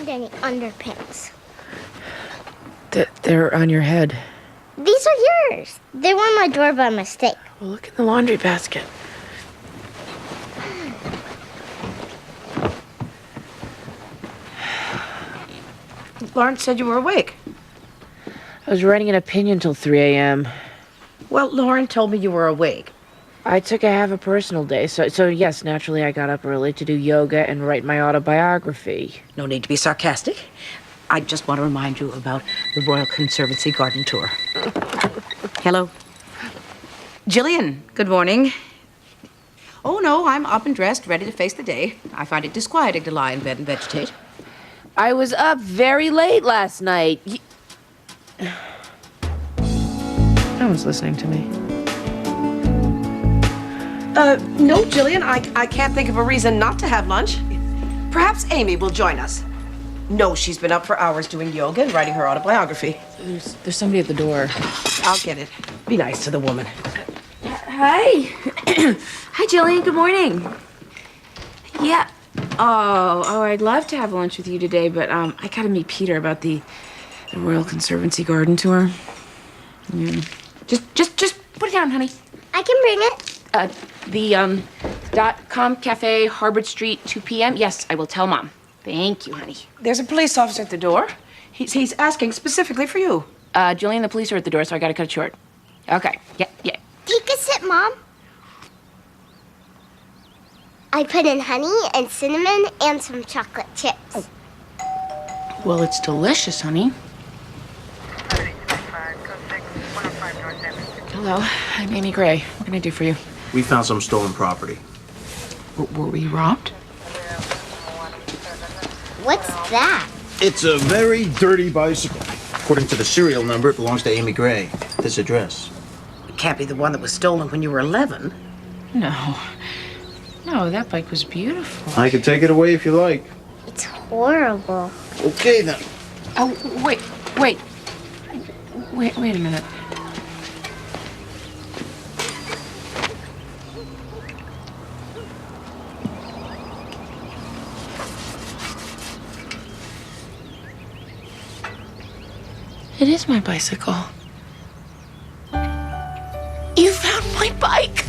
find any underpants. They're on your head. These are yours. They were on my door by mistake. Well, look in the laundry basket. Lawrence said you were awake. I was writing an opinion till 3 a.m. Well, Lauren told me you were awake. I took a personal day, so yes, naturally I got up early to do yoga and write my autobiography. No need to be sarcastic. I just want to remind you about the Royal Conservancy garden tour. Hello. Jillian, good morning. Oh, no, I'm up and dressed, ready to face the day. I find it disquieting to lie in bed and vegetate. I was up very late last night. No one's listening to me. No, Jillian, I can't think of a reason not to have lunch. Perhaps Amy will join us. No, she's been up for hours doing yoga and writing her autobiography. There's somebody at the door. I'll get it. Be nice to the woman. Hi. Hi, Jillian. Good morning. Yeah. Oh, I'd love to have lunch with you today, but I gotta meet Peter about the Royal Conservancy garden tour. Yeah. Just put it down, honey. I can bring it. The .com Cafe, Harvard Street, 2 p.m. Yes, I will tell Mom. Thank you, honey. There's a police officer at the door. He's asking specifically for you. Jillian, the police are at the door, so I gotta cut it short. Okay. Yeah. Take a sip, Mom. I put in honey and cinnamon and some chocolate chips. Well, it's delicious, honey. Hello, I'm Amy Gray. What can I do for you? We found some stolen property. Were we robbed? What's that? It's a very dirty bicycle. According to the serial number, it belongs to Amy Gray. This address. It can't be the one that was stolen when you were 11. No, that bike was beautiful. I can take it away if you like. It's horrible. Okay, then. Oh, wait a minute. It is my bicycle. You found my bike!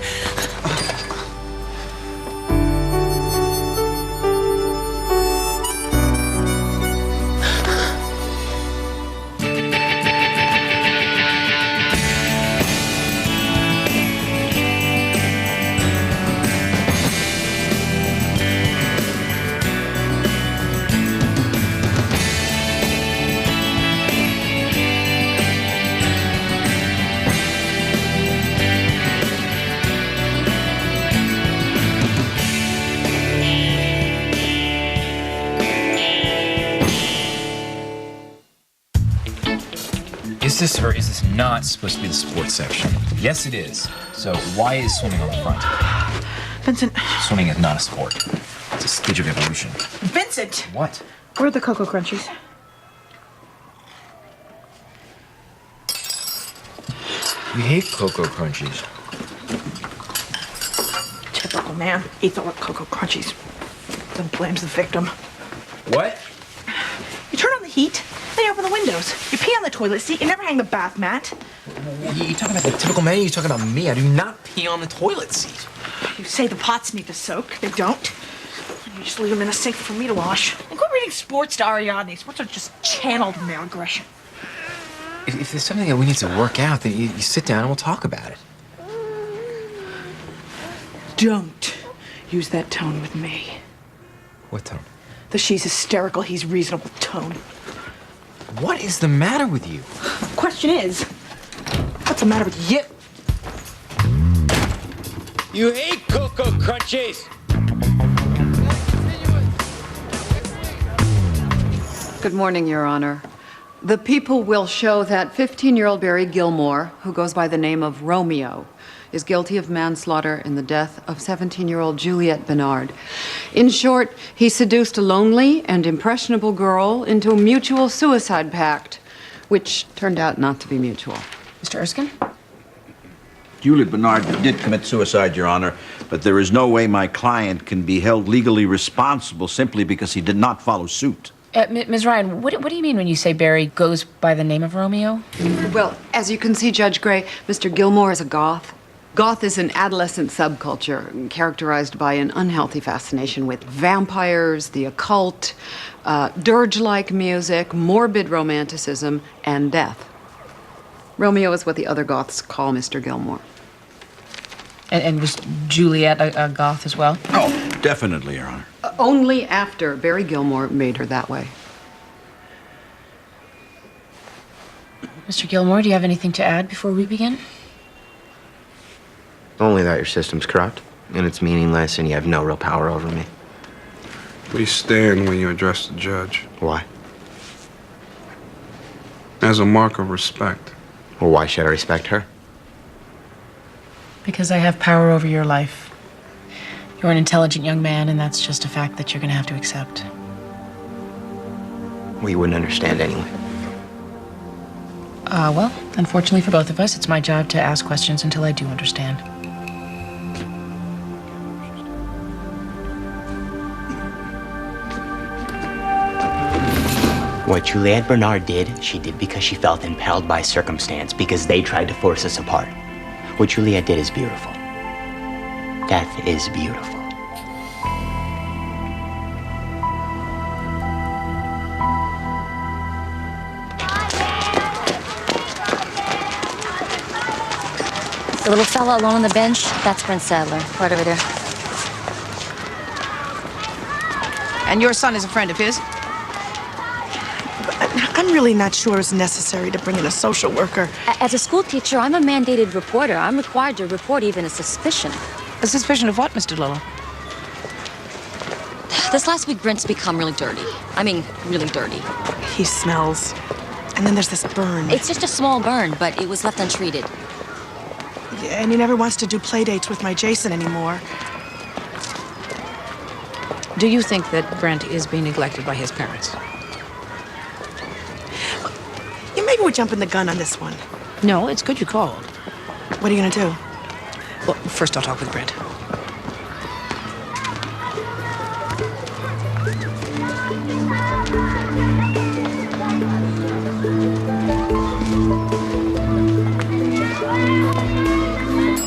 Is this or is this not supposed to be the sports section? Yes, it is. So why is swimming on the front? Vincent. Swimming is not a sport. It's a stage of evolution. Vincent! What? Where are the Cocoa Crunchies? We hate Cocoa Crunchies. Typical man. Eats all the Cocoa Crunchies. Then blames the victim. What? You turn on the heat, then you open the windows. You pee on the toilet seat, you never hang the bath mat. You talking about the typical man? You talking about me? I do not pee on the toilet seat. You say the pots need to soak. They don't. You just leave them in the sink for me to wash. And quit reading sports to Ariadne. Sports are just channeled male aggression. If there's something that we need to work out, then you sit down and we'll talk about it. Don't use that tone with me. What tone? The she's hysterical, he's reasonable tone. What is the matter with you? Question is, what's the matter with you? You hate Cocoa Crunchies! Good morning, Your Honor. The people will show that 15-year-old Barry Gilmore, who goes by the name of Romeo, is guilty of manslaughter in the death of 17-year-old Juliet Bernard. In short, he seduced a lonely and impressionable girl into a mutual suicide pact, which turned out not to be mutual. Mr. Erskine? Juliet Bernard did commit suicide, Your Honor, but there is no way my client can be held legally responsible simply because he did not follow suit. Ms. Ryan, what do you mean when you say Barry goes by the name of Romeo? Well, as you can see, Judge Gray, Mr. Gilmore is a goth. Goth is an adolescent subculture characterized by an unhealthy fascination with vampires, the occult, dirge-like music, morbid romanticism, and death. Romeo is what the other goths call Mr. Gilmore. And was Juliet a goth as well? Oh, definitely, Your Honor. Only after Barry Gilmore made her that way. Mr. Gilmore, do you have anything to add before we begin? Only that your system's corrupt, and it's meaningless, and you have no real power over me. Please stand when you address the judge. Why? As a mark of respect. Well, why should I respect her? Because I have power over your life. You're an intelligent young man, and that's just a fact that you're going to have to accept. Well, you wouldn't understand anyway. Well, unfortunately for both of us, it's my job to ask questions until I do understand. What Juliet Bernard did, she did because she felt impelled by circumstance, because they tried to force us apart. What Juliet did is beautiful. Death is beautiful. The little fella alone on the bench, that's Prince Sadler, right over there. And your son is a friend of his? I'm really not sure it's necessary to bring in a social worker. As a school teacher, I'm a mandated reporter. I'm required to report even a suspicion. A suspicion of what, Mr. Lillo? This last week, Brent's become really dirty. I mean, really dirty. He smells. And then there's this burn. It's just a small burn, but it was left untreated. Yeah, and he never wants to do play dates with my Jason anymore. Do you think that Brent is being neglected by his parents? Yeah, maybe we're jumping the gun on this one. No, it's good you called. What are you gonna do? Well, first I'll talk with Brent.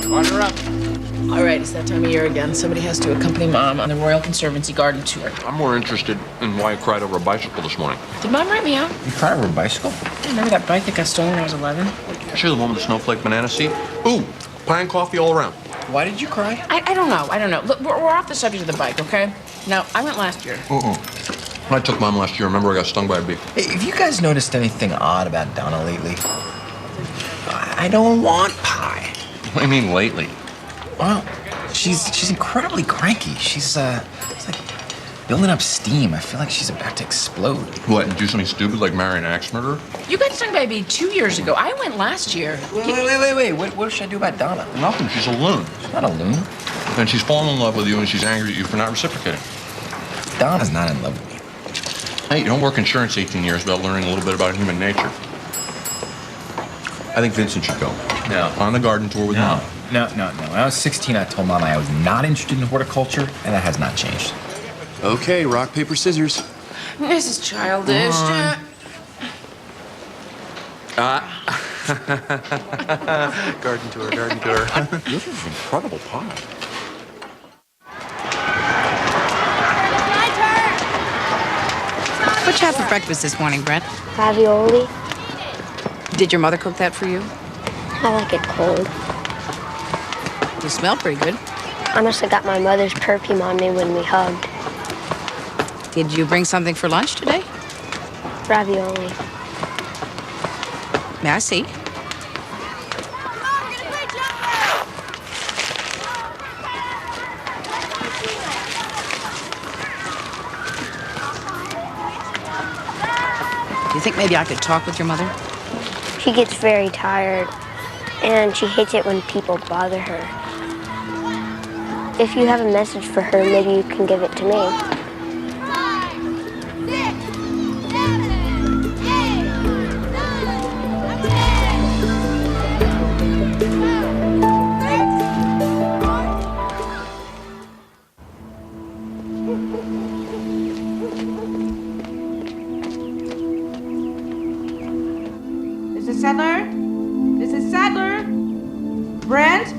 Water up. All right, it's that time of year again. Somebody has to accompany Mom on the Royal Conservancy Garden Tour. I'm more interested in why you cried over a bicycle this morning. Did Mom write me out? You cried over a bicycle? Yeah, remember that bike that got stolen when I was 11? Actually, the one with the snowflake banana seat? Ooh, pie and coffee all around. Why did you cry? I don't know. Look, we're off the subject of the bike, okay? Now, I went last year. I took Mom last year. Remember, I got stung by a bee. Hey, have you guys noticed anything odd about Donna lately? I don't want pie. What do you mean, lately? Well, she's incredibly cranky. She's it's like building up steam. I feel like she's about to explode. What, and do something stupid like marry an axe murderer? You got stung by a bee 2 years ago. I went last year. Wait. What should I do about Donna? Nothing. She's a loon. She's not a loon. And she's fallen in love with you, and she's angry at you for not reciprocating. Donna's not in love with me. Hey, you don't work insurance 18 years without learning a little bit about human nature. I think Vincent should go. No. On the garden tour with Mom. No. When I was 16, I told Mom I was not interested in horticulture, and that has not changed. Okay, rock, paper, scissors. This is childish. Garden tour. This is incredible pie. What you have for breakfast this morning, Brent? Ravioli. Did your mother cook that for you? I like it cold. You smell pretty good. I must have got my mother's perfume on me when we hugged. Did you bring something for lunch today? Ravioli. May I see? Do you think maybe I could talk with your mother? She gets very tired, and she hates it when people bother her. If you have a message for her, maybe you can give it to me. Mrs. Sadler? Mrs. Sadler? Brent?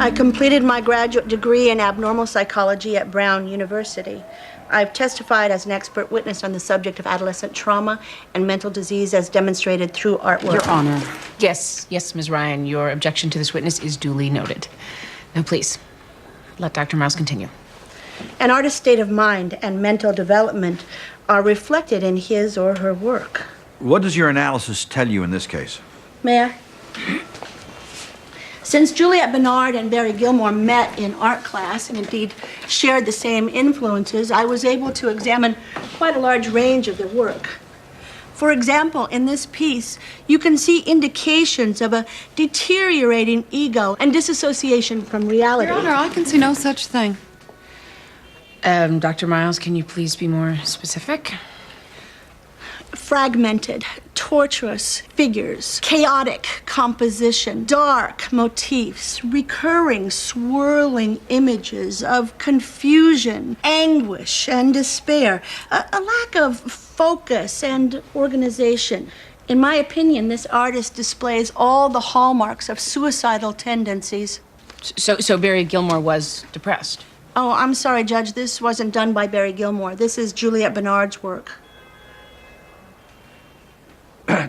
I completed my graduate degree in abnormal psychology at Brown University. I've testified as an expert witness on the subject of adolescent trauma and mental disease as demonstrated through artwork. Your Honor. Yes, Ms. Ryan, your objection to this witness is duly noted. Now, please, let Dr. Miles continue. An artist's state of mind and mental development are reflected in his or her work. What does your analysis tell you in this case? May I? Since Juliet Bernard and Barry Gilmore met in art class and indeed shared the same influences, I was able to examine quite a large range of their work. For example, in this piece, you can see indications of a deteriorating ego and disassociation from reality. Your Honor, I can see no such thing. Dr. Miles, can you please be more specific? Fragmented, tortuous figures, chaotic composition, dark motifs, recurring, swirling images of confusion, anguish, and despair, a lack of focus and organization. In my opinion, this artist displays all the hallmarks of suicidal tendencies. So Barry Gilmore was depressed? Oh, I'm sorry, Judge. This wasn't done by Barry Gilmore. This is Juliet Bernard's work.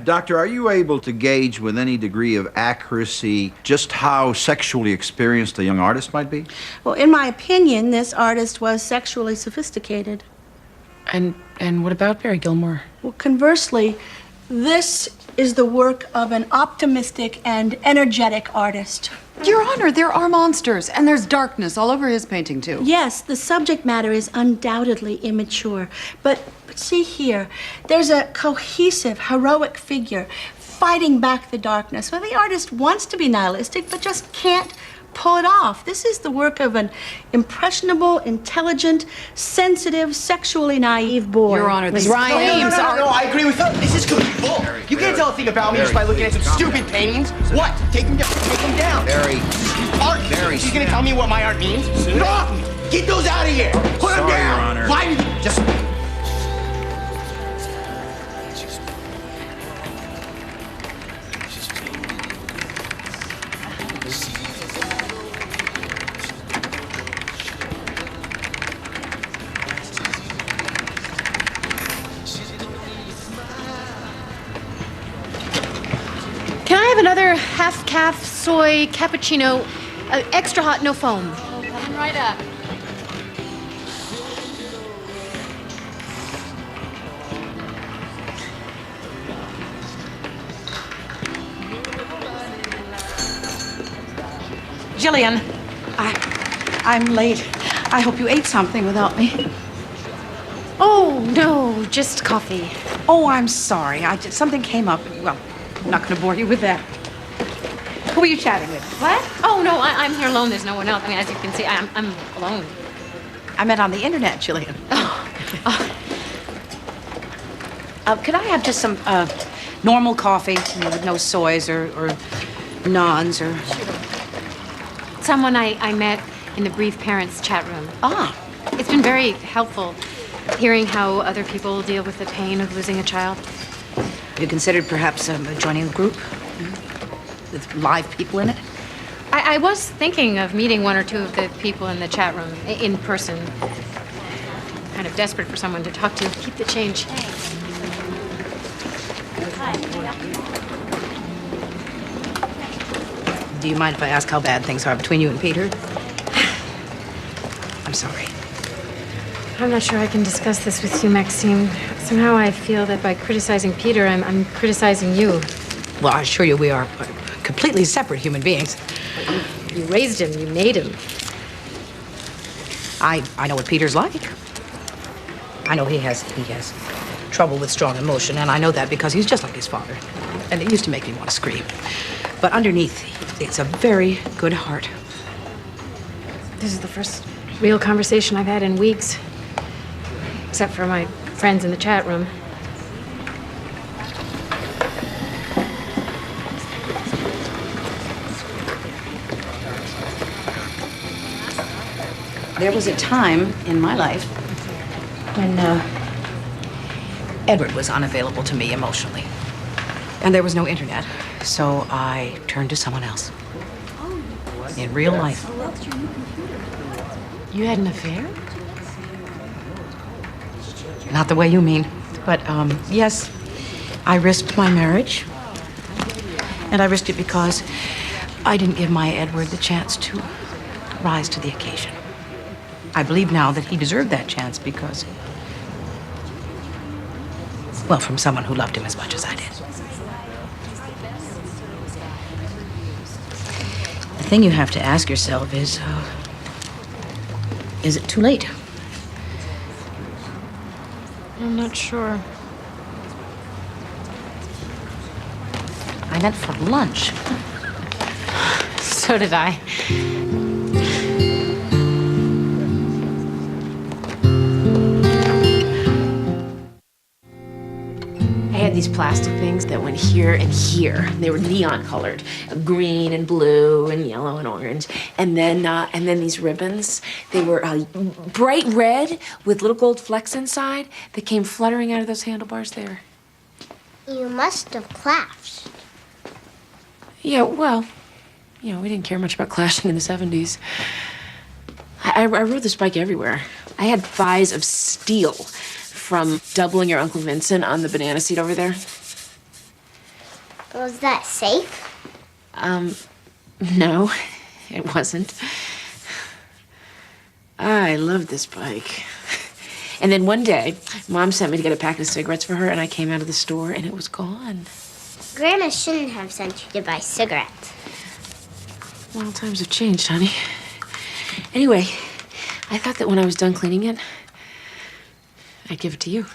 Doctor, are you able to gauge with any degree of accuracy just how sexually experienced the young artist might be? Well, in my opinion, this artist was sexually sophisticated. And what about Barry Gilmore? Well, conversely, this is the work of an optimistic and energetic artist. Your Honor, there are monsters, and there's darkness all over his painting, too. Yes, the subject matter is undoubtedly immature. But see here, there's a cohesive, heroic figure fighting back the darkness. Well, the artist wants to be nihilistic, but just can't pull it off. This is the work of an impressionable, intelligent, sensitive, sexually naive boy. Your Honor, Ms. these Ryan. claims are... No, I agree with her. This is good. Bull. You can't tell a thing about me just by looking at some stupid paintings. What? Take them down. Take them down. Art. She's gonna tell me what my art means? Get off me. Get those out of here. Put them down. Your Honor. Why? Just. Can I have another half-calf soy cappuccino, extra hot, no foam? Coming right up. Jillian, I'm late. I hope you ate something without me. Oh, no, just coffee. Oh, I'm sorry. Something came up. Well, I'm not going to bore you with that. Who are you chatting with? What? Oh, no, I'm here alone. There's no one else. I mean, as you can see, I'm alone. I met on the internet, Jillian. Could I have just some normal coffee, with no soys or nons or... Someone I met in the Brief Parents chat room. Ah. It's been very helpful hearing how other people deal with the pain of losing a child. You considered perhaps joining a group with live people in it? I was thinking of meeting one or two of the people in the chat room in person. Kind of desperate for someone to talk to. Keep the change. Do you mind if I ask how bad things are between you and Peter? I'm sorry. I'm not sure I can discuss this with you, Maxine. Somehow I feel that by criticizing Peter, I'm criticizing you. Well, I assure you we are completely separate human beings. You raised him, you made him. I know what Peter's like. I know he has trouble with strong emotion, and I know that because he's just like his father. And it used to make me want to scream. But underneath, it's a very good heart. This is the first real conversation I've had in weeks. Except for my friends in the chat room. There was a time in my life when Edward was unavailable to me emotionally. And there was no internet, so I turned to someone else. In real life. You had an affair? Not the way you mean, but yes, I risked my marriage. And I risked it because I didn't give my Edward the chance to rise to the occasion. I believe now that he deserved that chance because, well, from someone who loved him as much as I did. The thing you have to ask yourself is it too late? I'm not sure. I meant for lunch. So did I. I had these plastic things that went here and here. They were neon colored, green and blue and yellow and orange. And then these ribbons, they were bright red with little gold flecks inside that came fluttering out of those handlebars there. You must have clashed. Yeah, well, you know, we didn't care much about clashing in the 70s. I rode this bike everywhere. I had thighs of steel from doubling your Uncle Vincent on the banana seat over there. Was that safe? No, it wasn't. I loved this bike. And then one day, Mom sent me to get a packet of cigarettes for her, and I came out of the store, and it was gone. Grandma shouldn't have sent you to buy cigarettes. Well, times have changed, honey. Anyway, I thought that when I was done cleaning it, I'd give it to you.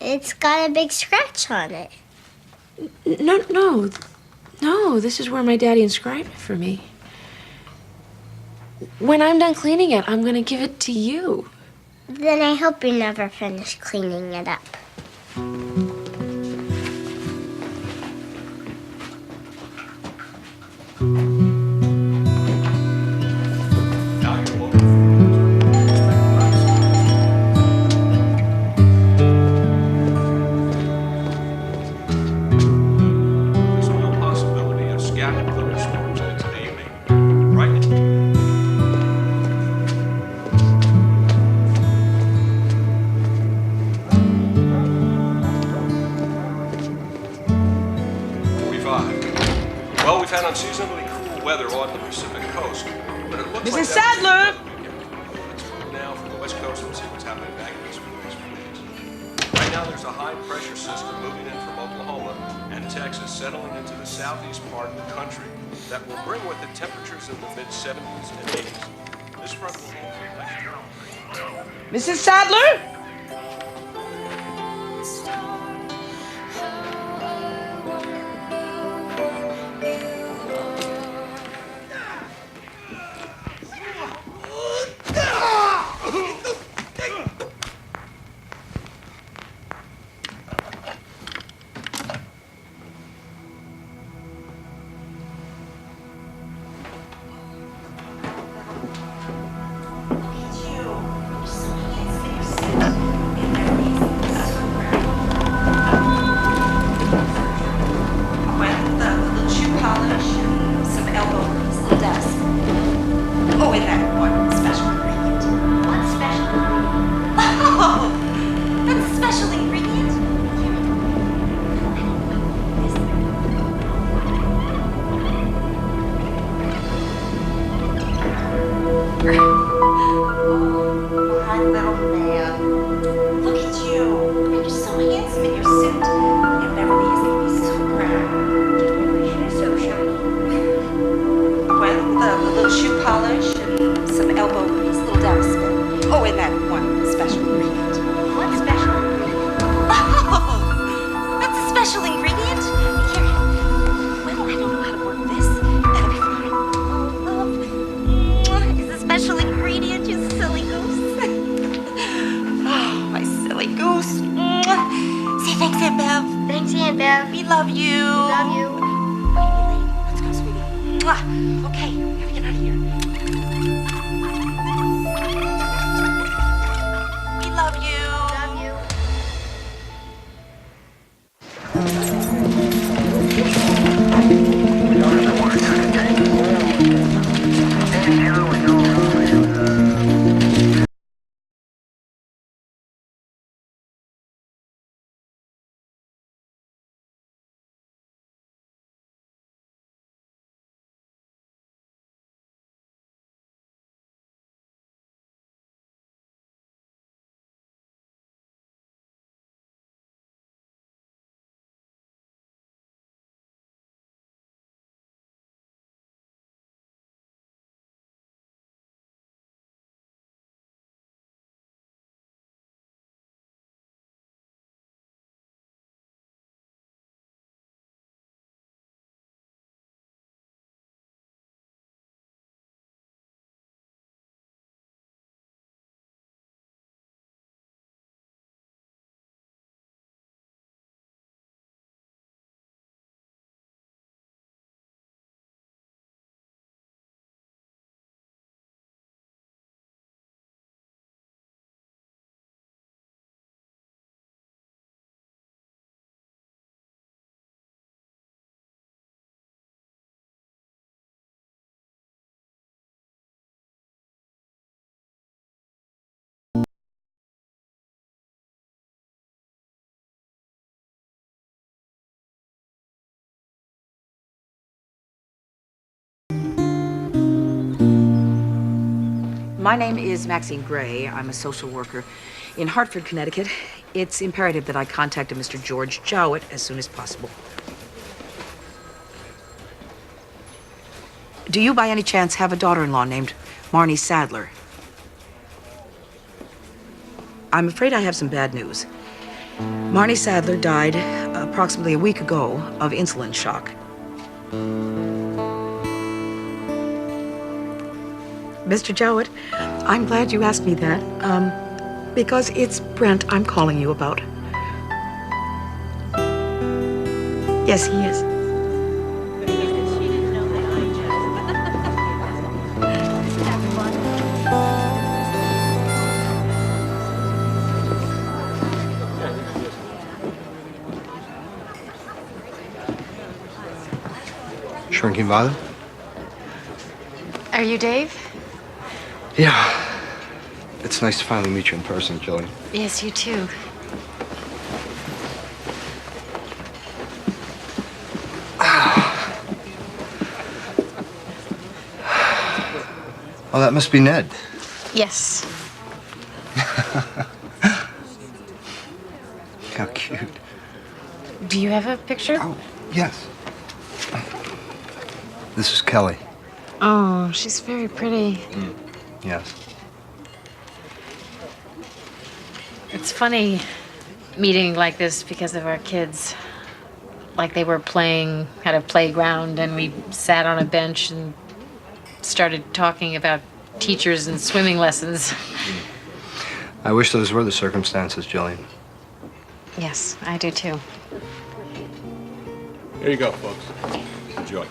It's got a big scratch on it. No, this is where my daddy inscribed it for me. When I'm done cleaning it, I'm gonna give it to you. Then I hope you never finish cleaning it up. Well, we've had unseasonably cool weather on the Pacific coast, but it looks Mrs. like Sadler! Let's move now from the west coast and see what's happening back in this days. Right now, there's a high-pressure system moving in from Oklahoma and Texas, settling into the southeast part of the country that will bring with it temperatures in the mid-70s and 80s. This front will be Mrs. Sadler? Look at you. You're so handsome in your suit. And Beverly is special ingredient? Here. Well, I don't know how to work this. That'll be fine. Oh, love. It's a special ingredient, you silly goose. Oh, my silly goose. Say thanks, Aunt Bev. Thanks, Aunt Bev. We love you. We love you. Let's go, sweetie. Okay, we gotta get out of here. We love you. Love you. My name is Maxine Gray. I'm a social worker in Hartford, Connecticut. It's imperative that I contact a Mr. George Jowett as soon as possible. Do you by any chance have a daughter-in-law named Marnie Sadler? I'm afraid I have some bad news. Marnie Sadler died approximately a week ago of insulin shock. Mr. Jowett, I'm glad you asked me that, because it's Brent I'm calling you about. Yes, he is. Shrinking violet? Are you Dave? Yeah. It's nice to finally meet you in person, Jillian. Yes, you too. Oh, that must be Ned. Yes. How cute. Do you have a picture? Oh, yes. This is Kelly. Oh, she's very pretty. Yes. It's funny meeting like this because of our kids. Like they were playing at a playground and we sat on a bench and started talking about teachers and swimming lessons. I wish those were the circumstances, Jillian. Yes, I do too. Here you go, folks. Enjoy.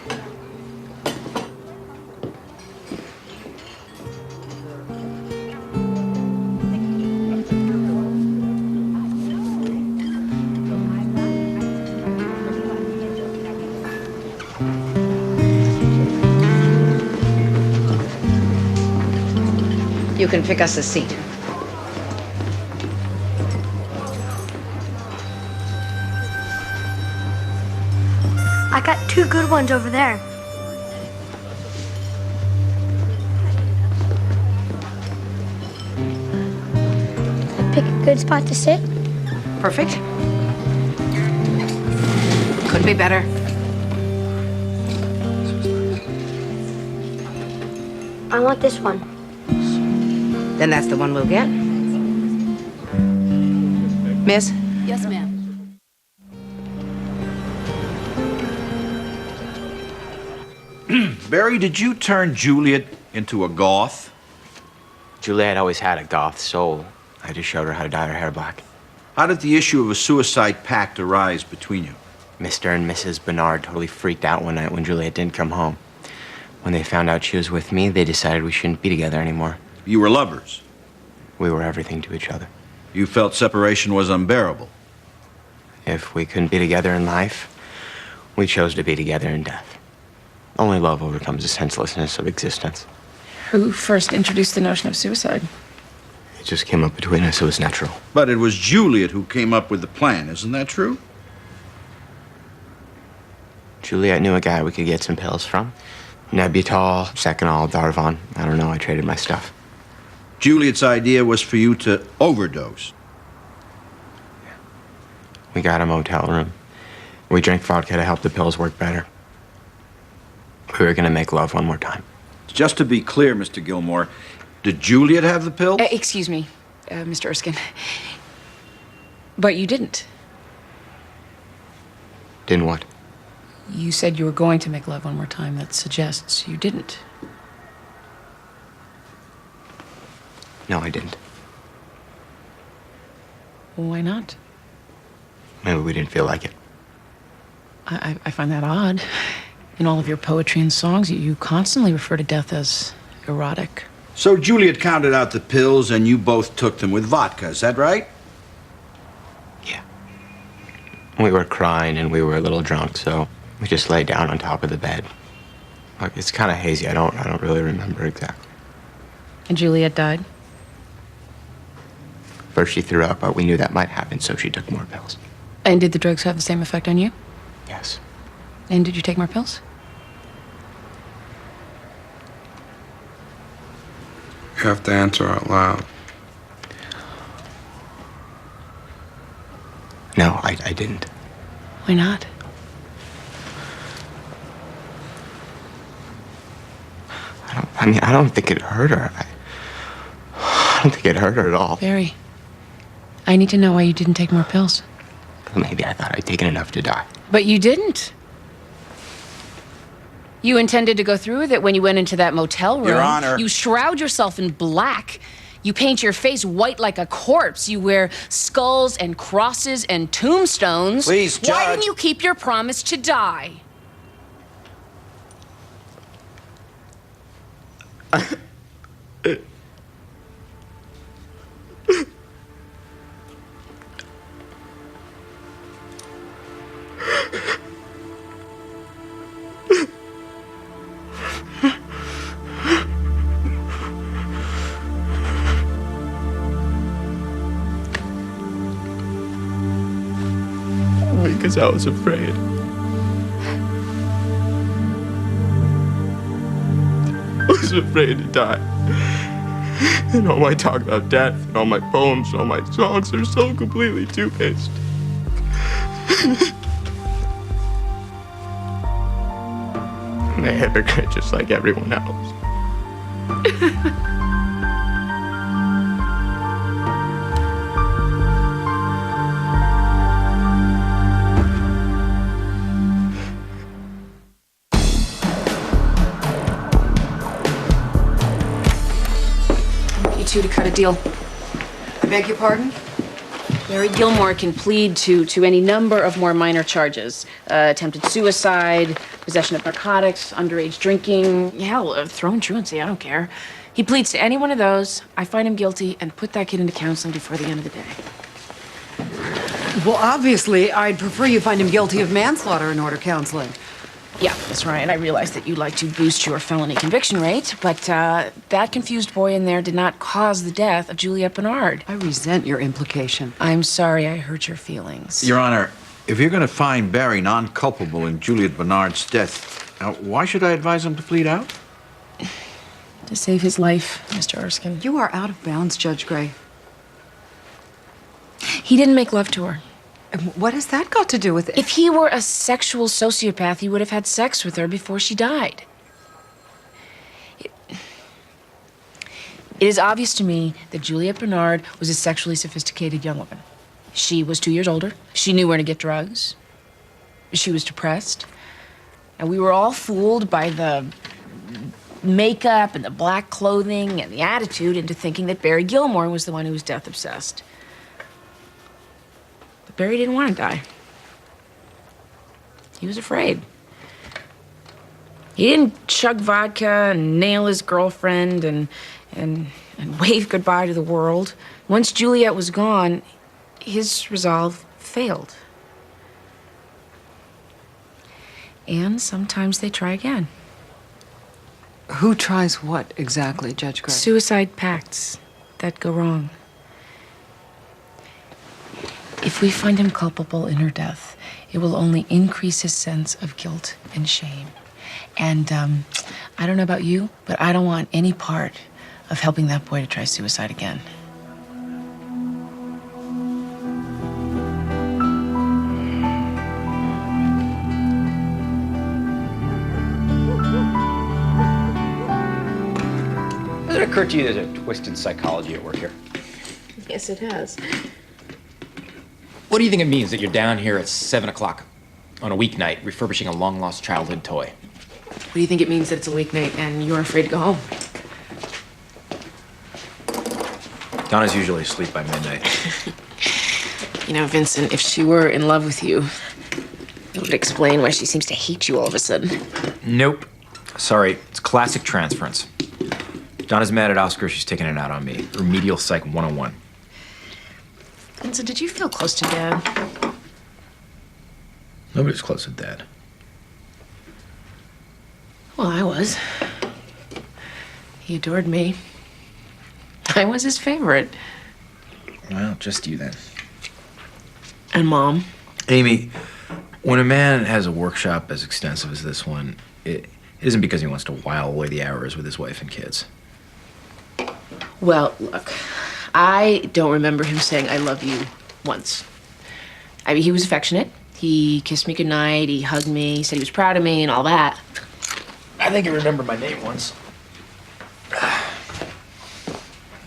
You can pick us a seat. I got 2 good ones over there. Pick a good spot to sit. Perfect. Couldn't be better. I want this one. Then that's the one we'll get. Miss? Yes, ma'am. Barry, did you turn Juliet into a goth? Juliet always had a goth soul. I just showed her how to dye her hair black. How did the issue of a suicide pact arise between you? Mr. and Mrs. Bernard totally freaked out one night when Juliet didn't come home. When they found out she was with me, they decided we shouldn't be together anymore. You were lovers? We were everything to each other. You felt separation was unbearable? If we couldn't be together in life, we chose to be together in death. Only love overcomes the senselessness of existence. Who first introduced the notion of suicide? It just came up between us. It was natural. But it was Juliet who came up with the plan, isn't that true? Juliet knew a guy we could get some pills from. Nebutal, Seconal, Darvon. I don't know, I traded my stuff. Juliet's idea was for you to overdose. We got a motel room. We drank vodka to help the pills work better. We were gonna make love one more time. Just to be clear, Mr. Gilmore, did Juliet have the pills? Excuse me, Mr. Erskine. But you didn't. Didn't what? You said you were going to make love one more time. That suggests you didn't. No, I didn't. Why not? Maybe we didn't feel like it. I find that odd. In all of your poetry and songs, you constantly refer to death as erotic. So Juliet counted out the pills and you both took them with vodka, is that right? Yeah. We were crying and we were a little drunk, so we just laid down on top of the bed. Look, it's kind of hazy. I don't really remember exactly. And Juliet died? First she threw up, but we knew that might happen, so she took more pills. And did the drugs have the same effect on you? Yes. And did you take more pills? You have to answer out loud. No, I didn't. Why not? I don't think it hurt her. I don't think it hurt her at all. Barry, I need to know why you didn't take more pills. Maybe I thought I'd taken enough to die. But you didn't. You intended to go through with it when you went into that motel room. Your Honor. You shroud yourself in black. You paint your face white like a corpse. You wear skulls and crosses and tombstones. Please, Judge. Why didn't you keep your promise to die? Because I was afraid. I was afraid to die. And all my talk about death, and all my poems, and all my songs are so completely two-faced. I'm a hypocrite just like everyone else. To cut a deal. I beg your pardon? Barry Gilmore can plead to any number of more minor charges. Attempted suicide, possession of narcotics, underage drinking, hell, throwing truancy, I don't care. He pleads to any one of those, I find him guilty, and put that kid into counseling before the end of the day. Well, obviously, I'd prefer you find him guilty of manslaughter in order counseling. Yeah, that's right. And I realize that you like to boost your felony conviction rate, but that confused boy in there did not cause the death of Juliet Bernard. I resent your implication. I'm sorry I hurt your feelings. Your Honor, if you're going to find Barry non-culpable in Juliet Bernard's death, why should I advise him to plead out? To save his life, Mr. Erskine. You are out of bounds, Judge Gray. He didn't make love to her. What has that got to do with it? If he were a sexual sociopath, he would have had sex with her before she died. It is obvious to me that Juliet Bernard was a sexually sophisticated young woman. She was 2 years older. She knew where to get drugs. She was depressed. And we were all fooled by the makeup and the black clothing and the attitude into thinking that Barry Gilmore was the one who was death obsessed. But Barry didn't want to die. He was afraid. He didn't chug vodka and nail his girlfriend and wave goodbye to the world. Once Juliet was gone, his resolve failed. And sometimes they try again. Who tries what exactly, Judge Gray? Suicide pacts that go wrong. If we find him culpable in her death, it will only increase his sense of guilt and shame. And I don't know about you, but I don't want any part of helping that boy to try suicide again. Does it occur to you there's a twisted psychology at work here? Yes, it has. What do you think it means that you're down here at 7 o'clock on a weeknight refurbishing a long-lost childhood toy? What do you think it means that it's a weeknight and you're afraid to go home? Donna's usually asleep by midnight. You know, Vincent, if she were in love with you, it would explain why she seems to hate you all of a sudden. Nope. Sorry, it's classic transference. Donna's mad at Oscar, she's taking it out on me. Remedial Psych 101. Vincent, did you feel close to Dad? Nobody's close to Dad. Well, I was. He adored me. I was his favorite. Well, just you then. And Mom. Amy, when a man has a workshop as extensive as this one, it isn't because he wants to while away the hours with his wife and kids. Well, look, I don't remember him saying I love you once. I mean, he was affectionate. He kissed me goodnight, he hugged me, he said he was proud of me and all that. I think he remembered my name once.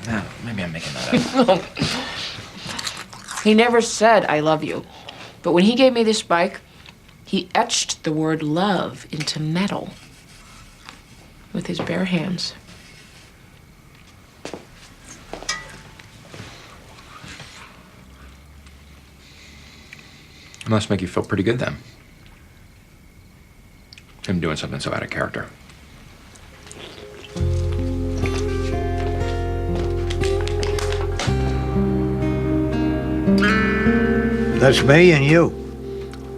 No, maybe I'm making that up. He never said I love you. But when he gave me this bike, he etched the word love into metal with his bare hands. It must make you feel pretty good then. Him doing something so out of character. That's me and you.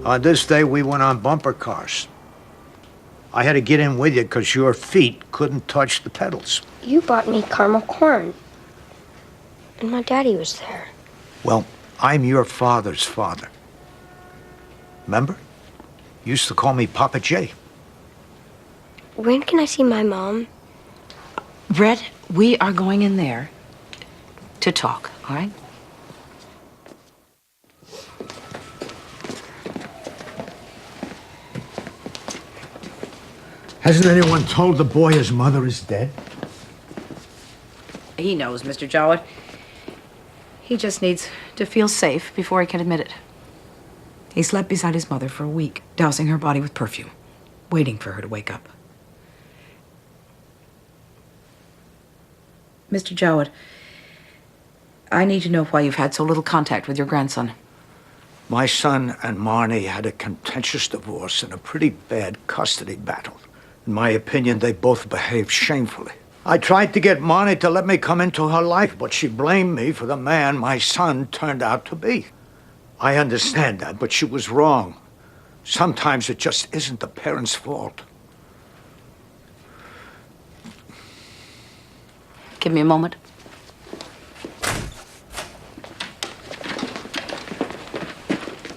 On this day, we went on bumper cars. I had to get in with you because your feet couldn't touch the pedals. You brought me caramel corn. And my daddy was there. Well, I'm your father's father. Remember? You used to call me Papa J. When can I see my mom? Brett, we are going in there to talk, all right? Hasn't anyone told the boy his mother is dead? He knows, Mr. Jowett. He just needs to feel safe before he can admit it. He slept beside his mother for a week, dousing her body with perfume, waiting for her to wake up. Mr. Jowett, I need to know why you've had so little contact with your grandson. My son and Marnie had a contentious divorce and a pretty bad custody battle. In my opinion, they both behaved shamefully. I tried to get Marnie to let me come into her life, but she blamed me for the man my son turned out to be. I understand that, but she was wrong. Sometimes it just isn't the parents' fault. Give me a moment. Can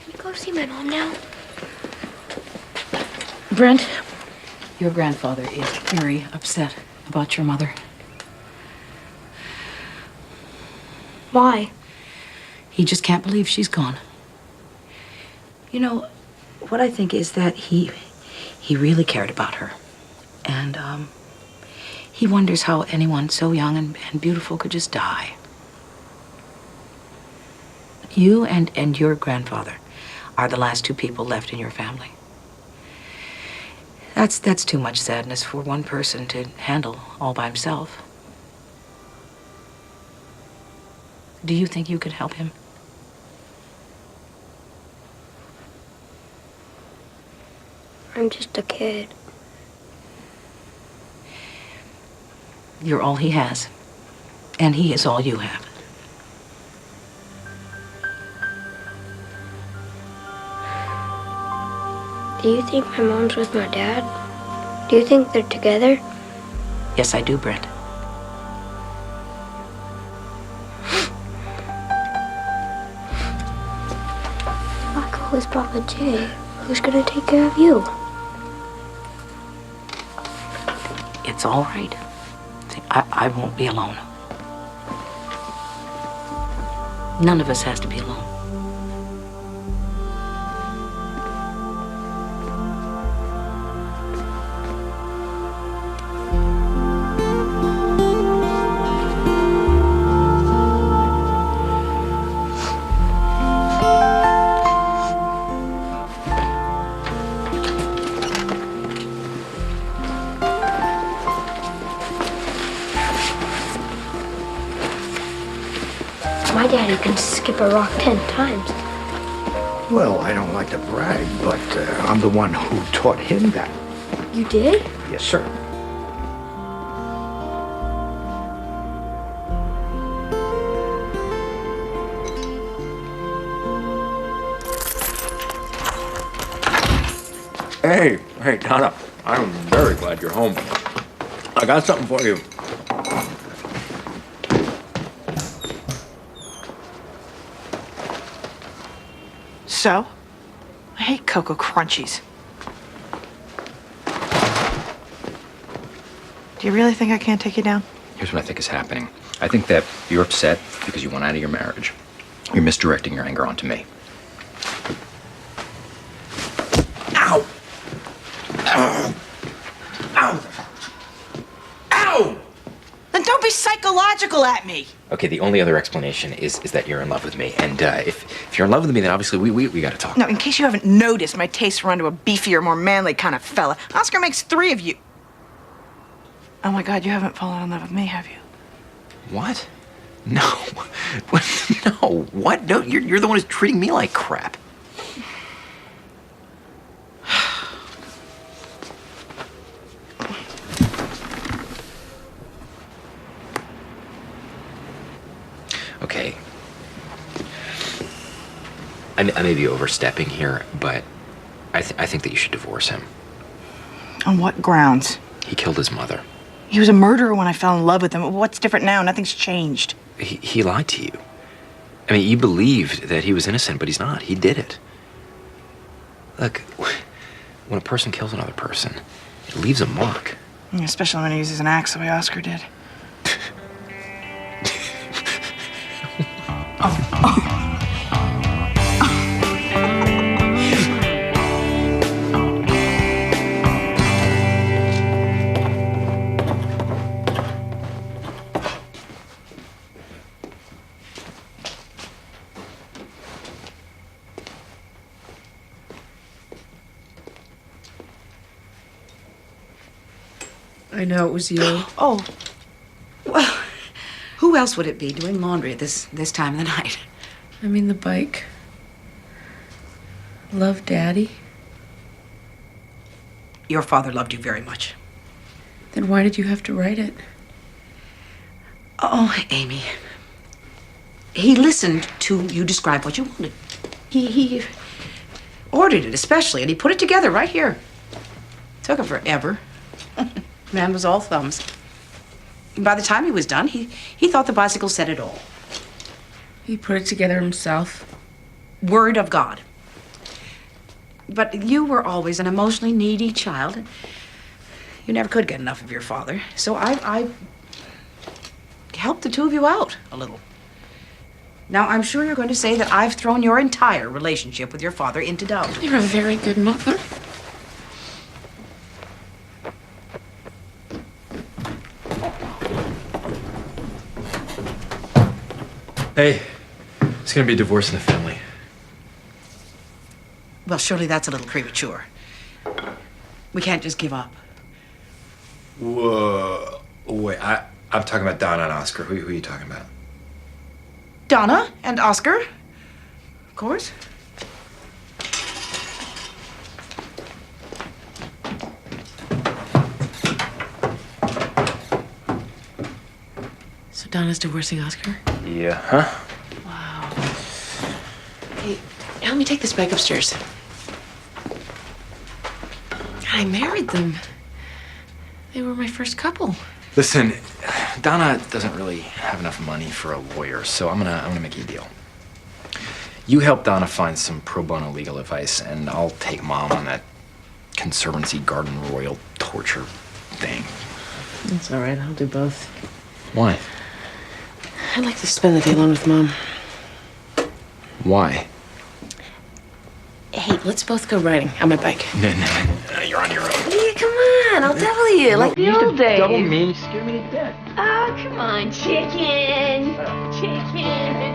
we go see my mom now? Brent, your grandfather is very upset about your mother. Why? He just can't believe she's gone. You know, what I think is that he really cared about her. And, he wonders how anyone so young and beautiful could just die. You and your grandfather are the last two people left in your family. That's too much sadness for one person to handle all by himself. Do you think you could help him? I'm just a kid. You're all he has, and he is all you have. Do you think my mom's with my dad? Do you think they're together? Yes, I do, Brent. Michael is Papa Jay. Who's gonna take care of you? It's all right. See, I won't be alone. None of us has to be alone. My daddy can skip a rock 10 times. Well, I don't like to brag, but I'm the one who taught him that. You did? Yes, sir. Hey, Donna. I'm very glad you're home. I got something for you. So? I hate Cocoa Crunchies. Do you really think I can't take you down? Here's what I think is happening. I think that you're upset because you want out of your marriage. You're misdirecting your anger onto me. Ow! Ow! Ow! Ow! Then don't be psychological at me. Okay, the only other explanation is that you're in love with me. And if you're in love with me, then obviously we gotta talk. No, in case you haven't noticed, my tastes run to a beefier, more manly kind of fella. Oscar makes 3 of you. Oh my God, you haven't fallen in love with me, have you? What? No. No. What? No, you're the one who's treating me like crap. Okay. I may be overstepping here, but I think that you should divorce him. On what grounds? He killed his mother. He was a murderer when I fell in love with him. What's different now? Nothing's changed. He lied to you. I mean, you believed that he was innocent, but he's not. He did it. Look, when a person kills another person, it leaves a mark. Especially when he uses an axe the way Oscar did. I know it was you. Oh, well, who else would it be doing laundry at this time of the night? I mean, the bike. Love, Daddy. Your father loved you very much. Then why did you have to write it? Oh, Amy. He listened to you describe what you wanted. He ordered it especially, and he put it together right here. Took him forever. Man was all thumbs. And by the time he was done, he thought the bicycle said it all. He put it together himself. Word of God. But you were always an emotionally needy child. You never could get enough of your father. So I helped the 2 of you out a little. Now, I'm sure you're going to say that I've thrown your entire relationship with your father into doubt. You're a very good mother. Hey, it's gonna be a divorce in the family. Well, surely that's a little premature. We can't just give up. Whoa. Wait, I'm talking about Donna and Oscar. Who are you talking about? Donna and Oscar, of course. So Donna's divorcing Oscar? Yeah, huh? Hey, help me take this bag upstairs. I married them. They were my first couple. Listen, Donna doesn't really have enough money for a lawyer, so I'm gonna make you a deal. You help Donna find some pro bono legal advice, and I'll take Mom on that Conservancy Garden Royal torture thing. That's all right. I'll do both. Why? I'd like to spend the day alone with Mom. Why? Hey, let's both go riding on my bike. No, you're on your own. Yeah, come on. I'll double you like the old days. Double me? You scare me to death. Oh, come on, chicken. Chicken.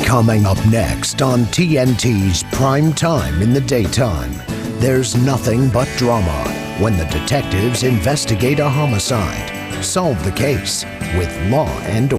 Coming up next on TNT's Prime Time in the Daytime, there's nothing but drama when the detectives investigate a homicide, solve the case with Law and Order.